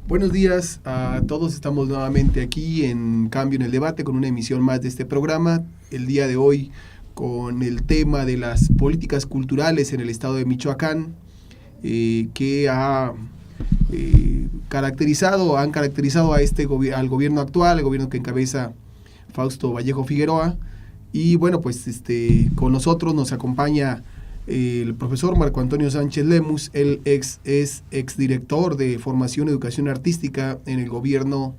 Buenos días a todos, estamos nuevamente aquí en Cambio en el Debate con una emisión más de este programa. El día de hoy con el tema de las políticas culturales en el estado de Michoacán, que han caracterizado a al gobierno actual, el gobierno que encabeza Fausto Vallejo Figueroa. Y bueno, pues con nosotros nos acompaña el profesor Marco Antonio Sánchez Lemus. Él es exdirector de Formación y Educación Artística en el gobierno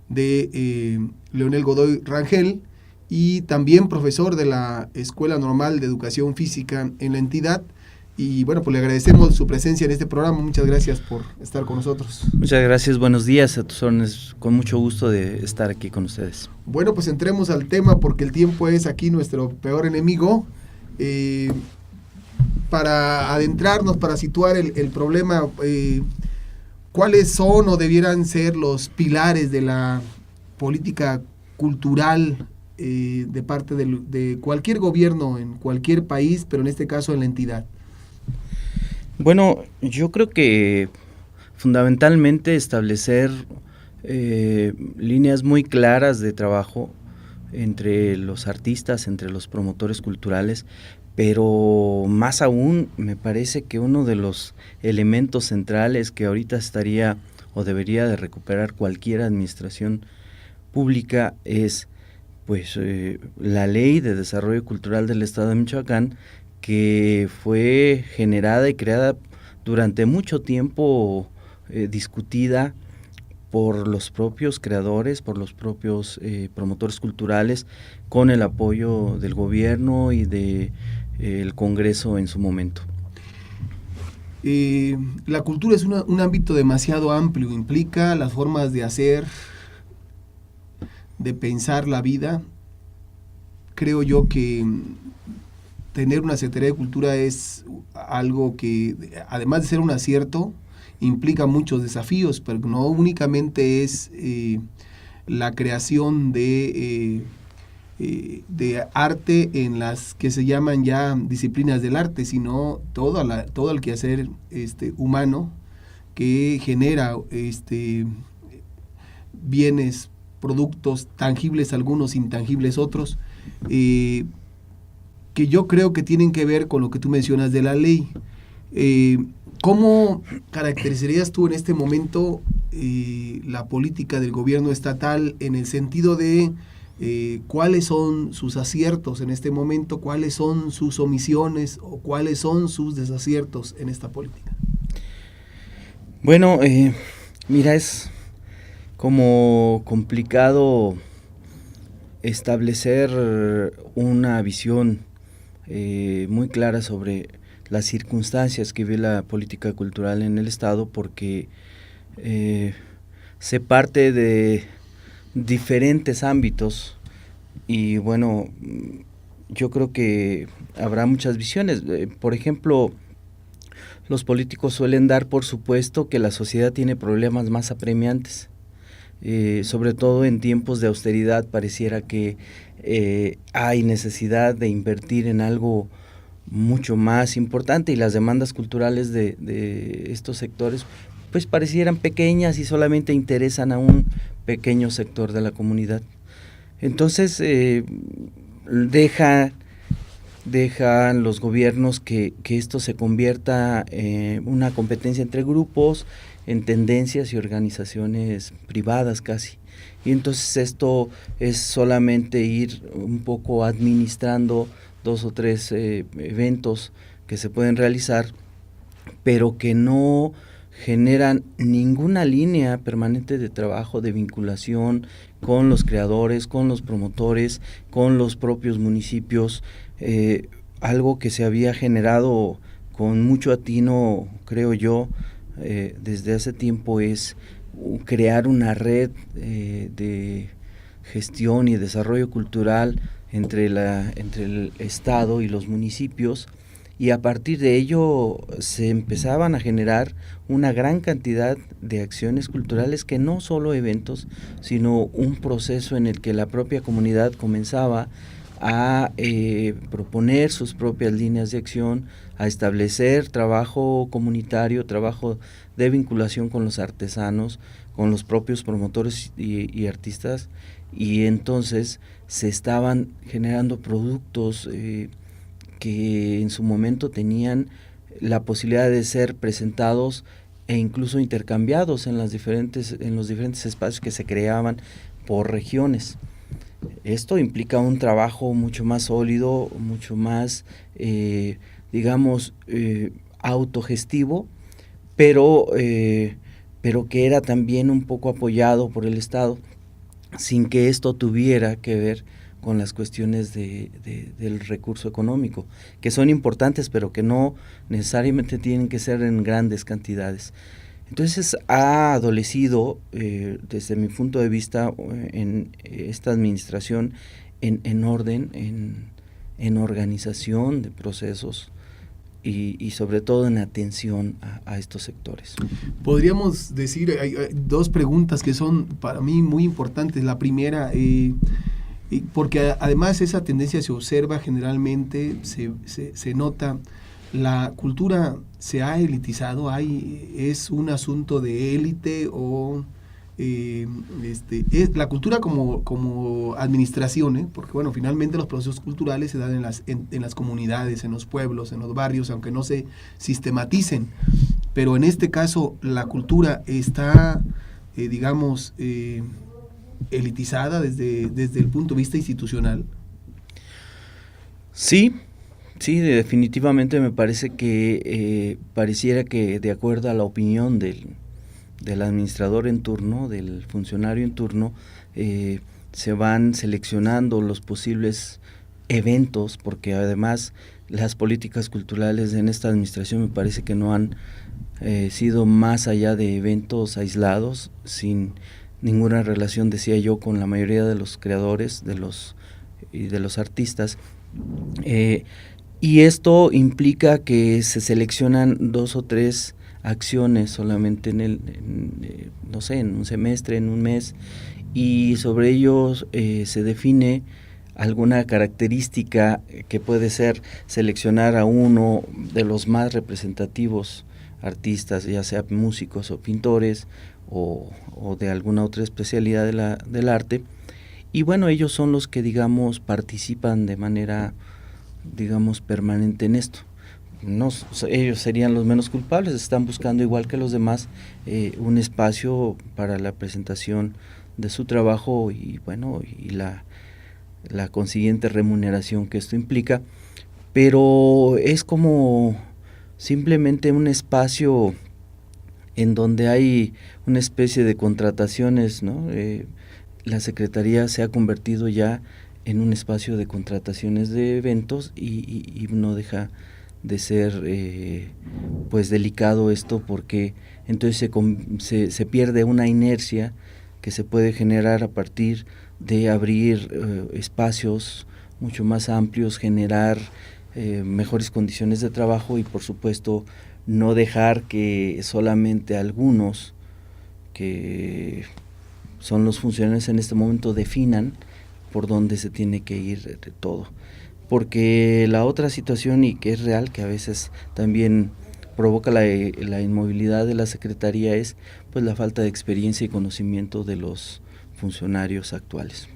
de Leonel Godoy Rangel y también profesor de la Escuela Normal de Educación Física en la entidad. Y bueno, pues le agradecemos su presencia en este programa. Muchas gracias por estar con nosotros. Muchas gracias, buenos días a tus órdenes, con mucho gusto de estar aquí con ustedes. Bueno, pues entremos al tema porque el tiempo es aquí nuestro peor enemigo. Para adentrarnos, para situar el problema, ¿cuáles son o debieran ser los pilares de la política cultural de parte de cualquier gobierno en cualquier país, pero en este caso en la entidad? Bueno, yo creo que fundamentalmente establecer líneas muy claras de trabajo entre los artistas, entre los promotores culturales, pero más aún me parece que uno de los elementos centrales que ahorita estaría o debería de recuperar cualquier administración pública es pues la Ley de Desarrollo Cultural del Estado de Michoacán, que fue generada y creada durante mucho tiempo, discutida por los propios creadores, por los propios promotores culturales, con el apoyo del gobierno y de el Congreso en su momento. La cultura es un ámbito demasiado amplio, implica las formas de hacer, de pensar la vida. Creo yo que tener una Secretaría de Cultura es algo que, además de ser un acierto, implica muchos desafíos, pero no únicamente es la creación de arte en las que se llaman ya disciplinas del arte, sino todo el quehacer humano que genera bienes, productos tangibles algunos, intangibles otros, que yo creo que tienen que ver con lo que tú mencionas de la ley. ¿Cómo caracterizarías tú en este momento la política del gobierno estatal en el sentido de cuáles son sus aciertos en este momento, cuáles son sus omisiones o cuáles son sus desaciertos en esta política? Bueno, mira, es como complicado establecer una visión muy clara sobre las circunstancias que vive la política cultural en el estado, porque se parte de diferentes ámbitos y bueno, yo creo que habrá muchas visiones. Por ejemplo, los políticos suelen dar por supuesto que la sociedad tiene problemas más apremiantes, sobre todo en tiempos de austeridad. Pareciera que hay necesidad de invertir en algo mucho más importante y las demandas culturales de estos sectores pues parecieran pequeñas y solamente interesan a un pequeño sector de la comunidad. Entonces dejan los gobiernos que esto se convierta en una competencia entre grupos, en tendencias y organizaciones privadas casi. Y entonces esto es solamente ir un poco administrando 2 o 3 eventos que se pueden realizar, pero que no generan ninguna línea permanente de trabajo, de vinculación con los creadores, con los promotores, con los propios municipios. Algo que se había generado con mucho atino, creo yo, desde hace tiempo, es crear una red de gestión y desarrollo cultural entre el Estado y los municipios, y a partir de ello se empezaban a generar una gran cantidad de acciones culturales que no solo eventos, sino un proceso en el que la propia comunidad comenzaba a proponer sus propias líneas de acción, a establecer trabajo comunitario, trabajo de vinculación con los artesanos, con los propios promotores y artistas, y entonces se estaban generando productos que en su momento tenían la posibilidad de ser presentados e incluso intercambiados en los diferentes espacios que se creaban por regiones. Esto implica un trabajo mucho más sólido, mucho más, autogestivo, pero que era también un poco apoyado por el Estado, sin que esto tuviera que ver con las cuestiones del recurso económico, que son importantes, pero que no necesariamente tienen que ser en grandes cantidades. Entonces ha adolecido, desde mi punto de vista, en esta administración, en orden, en organización de procesos y sobre todo en atención a estos sectores. Podríamos decir, hay dos preguntas que son para mí muy importantes. La primera, porque además esa tendencia se observa generalmente, se nota. ¿La cultura se ha elitizado? ¿Es un asunto de élite o es la cultura como administración? Porque bueno, finalmente los procesos culturales se dan en las comunidades, en los pueblos, en los barrios, aunque no se sistematicen. Pero en este caso, la cultura está, elitizada desde el punto de vista institucional. Sí, definitivamente me parece que pareciera que, de acuerdo a la opinión del administrador en turno, del funcionario en turno, se van seleccionando los posibles eventos, porque además las políticas culturales en esta administración me parece que no han sido más allá de eventos aislados, sin ninguna relación, decía yo, con la mayoría de los creadores y de los artistas. Y esto implica que se seleccionan 2 o 3 acciones solamente en un semestre, en un mes, y sobre ellos se define alguna característica que puede ser seleccionar a uno de los más representativos artistas, ya sea músicos o pintores o de alguna otra especialidad del arte, y bueno, ellos son los que participan de manera permanente en esto. No, ellos serían los menos culpables, están buscando igual que los demás un espacio para la presentación de su trabajo y la consiguiente remuneración que esto implica, pero es como simplemente un espacio en donde hay una especie de contrataciones, ¿no? La Secretaría se ha convertido ya en un espacio de contrataciones de eventos y no deja de ser delicado esto, porque entonces se pierde una inercia que se puede generar a partir de abrir espacios mucho más amplios, generar mejores condiciones de trabajo y por supuesto no dejar que solamente algunos, que son los funcionarios en este momento, definan por dónde se tiene que ir todo. Porque la otra situación, y que es real, que a veces también provoca la inmovilidad de la Secretaría, es pues la falta de experiencia y conocimiento de los funcionarios actuales.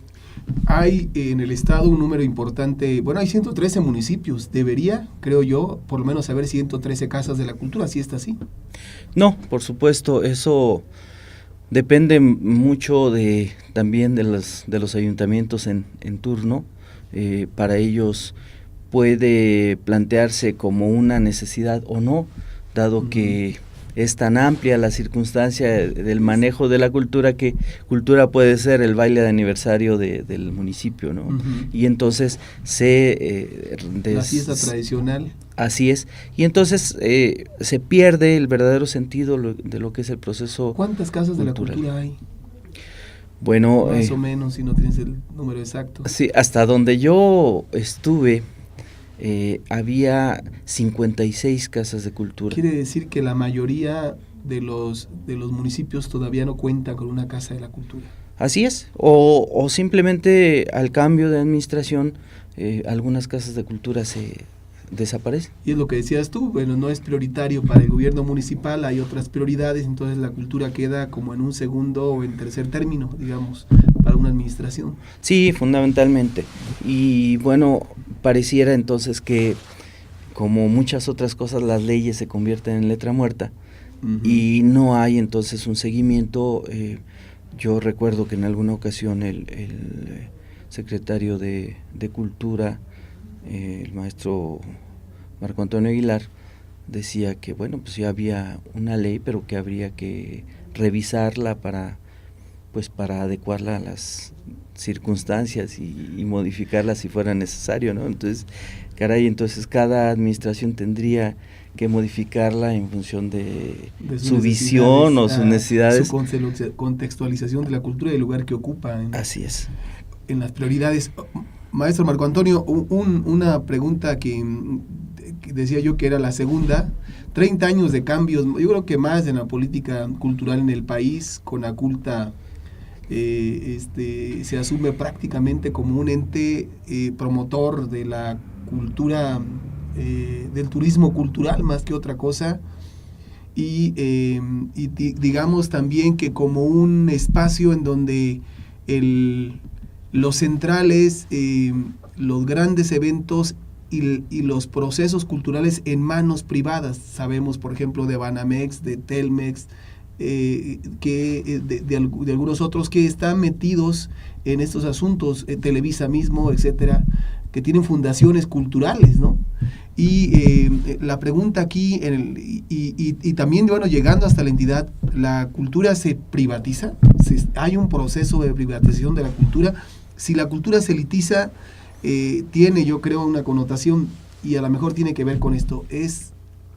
Hay en el estado un número importante, hay 113 municipios, debería, creo yo, por lo menos haber 113 casas de la cultura, ¿sí está así? No, por supuesto, eso depende mucho también de los ayuntamientos en turno. Para ellos puede plantearse como una necesidad o no, dado que es tan amplia la circunstancia del manejo de la cultura, que cultura puede ser el baile de aniversario del municipio, ¿no? Y entonces la fiesta tradicional. Así es, y entonces se pierde el verdadero sentido de lo que es el proceso. ¿Cuántas casas cultural de la cultura hay? Bueno, más o menos, si no tienes el número exacto. Sí, hasta donde yo estuve, había 56 casas de cultura. Quiere decir que la mayoría de los municipios todavía no cuentan con una casa de la cultura. Así es, o simplemente al cambio de administración, algunas casas de cultura se desaparecen. Y es lo que decías tú, bueno, no es prioritario para el gobierno municipal, hay otras prioridades, entonces la cultura queda como en un segundo o en tercer término, digamos, para una administración. Sí, fundamentalmente. Y bueno, pareciera entonces que, como muchas otras cosas, las leyes se convierten en letra muerta. Uh-huh. Y no hay entonces un seguimiento. Yo recuerdo que en alguna ocasión el secretario de Cultura, el maestro Marco Antonio Aguilar, decía que bueno, pues ya había una ley, pero que habría que revisarla para adecuarla a las circunstancias y modificarla si fuera necesario, ¿no? Entonces, entonces cada administración tendría que modificarla en función de su visión o sus necesidades. Su contextualización de la cultura y el lugar que ocupa. Así es. En las prioridades. Maestro Marco Antonio, una pregunta que decía yo que era la segunda. 30 años de cambios, yo creo que más en la política cultural en el país. Conaculta se asume prácticamente como un ente promotor de la cultura, del turismo cultural más que otra cosa, y digamos también que como un espacio en donde los centrales, los grandes eventos y los procesos culturales en manos privadas. Sabemos, por ejemplo, de Banamex, de Telmex, de algunos otros que están metidos en estos asuntos, Televisa mismo, etcétera, que tienen fundaciones culturales, ¿no? Y la pregunta aquí, y también, bueno, llegando hasta la entidad, ¿la cultura se privatiza? ¿Hay un proceso de privatización de la cultura? Si la cultura se elitiza, tiene, yo creo, una connotación, y a lo mejor tiene que ver con esto,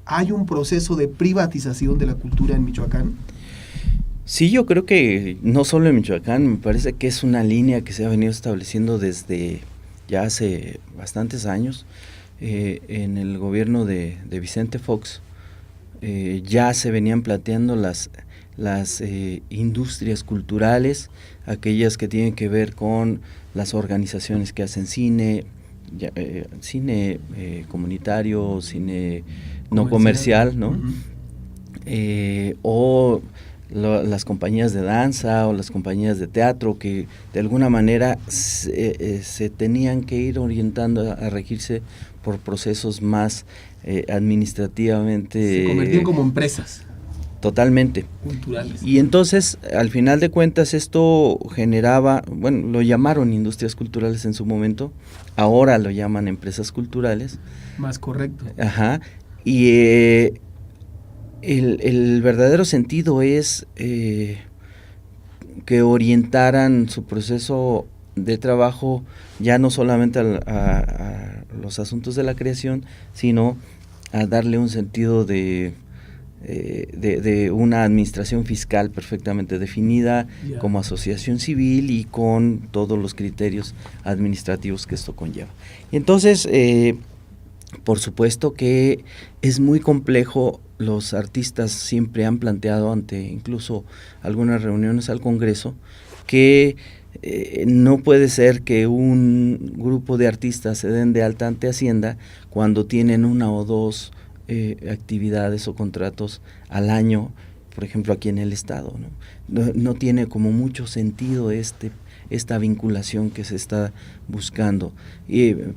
¿hay un proceso de privatización de la cultura en Michoacán? Sí, yo creo que no solo en Michoacán, me parece que es una línea que se ha venido estableciendo desde ya hace bastantes años. En el gobierno de Vicente Fox ya se venían planteando las industrias culturales, aquellas que tienen que ver con las organizaciones que hacen cine, cine comunitario, cine no comercial, ¿no? Uh-huh. O las compañías de danza o las compañías de teatro, que de alguna manera se tenían que ir orientando a regirse por procesos más administrativamente... Se convertían como empresas. Totalmente. Culturales. Y entonces, al final de cuentas, esto generaba, bueno, lo llamaron industrias culturales en su momento, ahora lo llaman empresas culturales. Más correcto. Ajá. Y el verdadero sentido es que orientaran su proceso de trabajo ya no solamente a los asuntos de la creación, sino a darle un sentido de una administración fiscal perfectamente definida, yeah, como asociación civil y con todos los criterios administrativos que esto conlleva. Y entonces, por supuesto que es muy complejo. Los artistas siempre han planteado ante incluso algunas reuniones al Congreso que no puede ser que un grupo de artistas se den de alta ante Hacienda cuando tienen una o dos actividades o contratos al año, por ejemplo aquí en el estado, ¿no? No tiene como mucho sentido esta vinculación que se está buscando,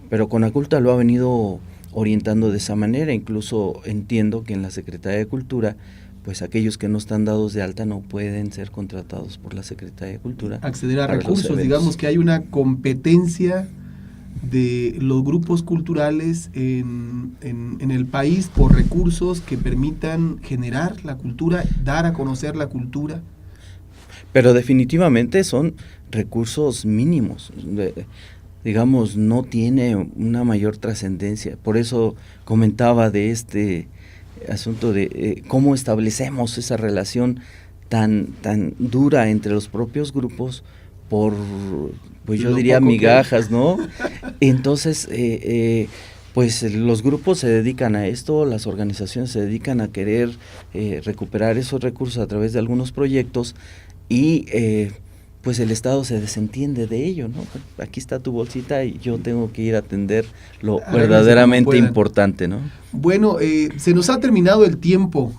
pero Conaculta lo ha venido orientando de esa manera. Incluso entiendo que en la Secretaría de Cultura, pues aquellos que no están dados de alta no pueden ser contratados por la Secretaría de Cultura. Acceder a recursos, digamos que hay una competencia de los grupos culturales en el país por recursos que permitan generar la cultura, dar a conocer la cultura. Pero definitivamente son recursos mínimos, digamos, no tiene una mayor trascendencia. Por eso comentaba de este asunto de cómo establecemos esa relación tan dura entre los propios grupos por, pues yo diría migajas, ¿no? Entonces, pues los grupos se dedican a esto, las organizaciones se dedican a querer recuperar esos recursos a través de algunos proyectos y pues el Estado se desentiende de ello, ¿no? Aquí está tu bolsita y yo tengo que ir a atender lo verdaderamente importante, ¿no? Bueno, se nos ha terminado el tiempo,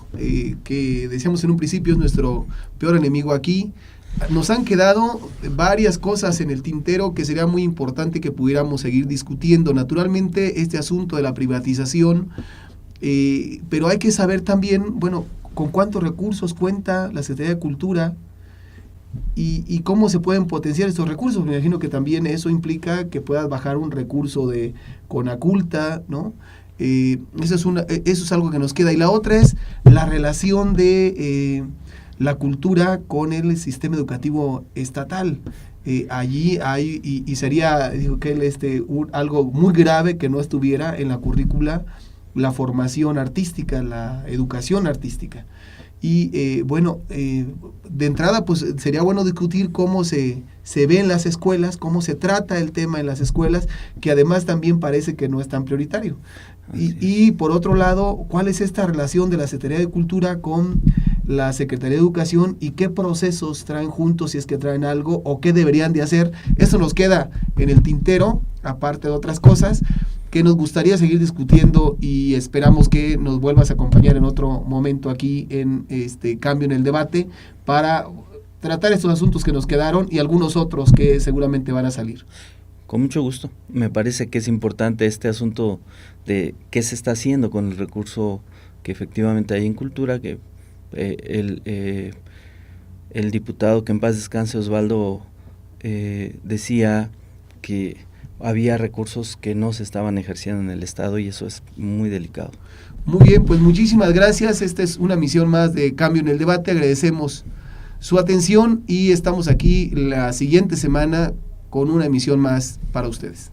que decíamos en un principio es nuestro peor enemigo aquí. Nos han quedado varias cosas en el tintero que sería muy importante que pudiéramos seguir discutiendo. Naturalmente, este asunto de la privatización, pero hay que saber también, bueno, con cuántos recursos cuenta la Secretaría de Cultura y cómo se pueden potenciar estos recursos. Me imagino que también eso implica que puedas bajar un recurso de Conaculta, ¿no? Eso es algo que nos queda. Y la otra es la relación de la cultura con el sistema educativo estatal. Allí hay, y sería, digo que algo muy grave que no estuviera en la currícula la formación artística, la educación artística. Y bueno, de entrada pues sería bueno discutir cómo se ve en las escuelas, cómo se trata el tema en las escuelas, que además también parece que no es tan prioritario. Y por otro lado, ¿cuál es esta relación de la Secretaría de Cultura con la Secretaría de Educación y qué procesos traen juntos, si es que traen algo, o qué deberían de hacer? Eso nos queda en el tintero, aparte de otras cosas, que nos gustaría seguir discutiendo y esperamos que nos vuelvas a acompañar en otro momento aquí en Cambio en el Debate para tratar estos asuntos que nos quedaron y algunos otros que seguramente van a salir. Con mucho gusto. Me parece que es importante este asunto de qué se está haciendo con el recurso que efectivamente hay en cultura, que el diputado, que en paz descanse, Osvaldo, decía que había recursos que no se estaban ejerciendo en el Estado y eso es muy delicado. Muy bien, pues muchísimas gracias. Esta es una misión más de Cambio en el Debate. Agradecemos su atención y estamos aquí la siguiente semana con una emisión más para ustedes.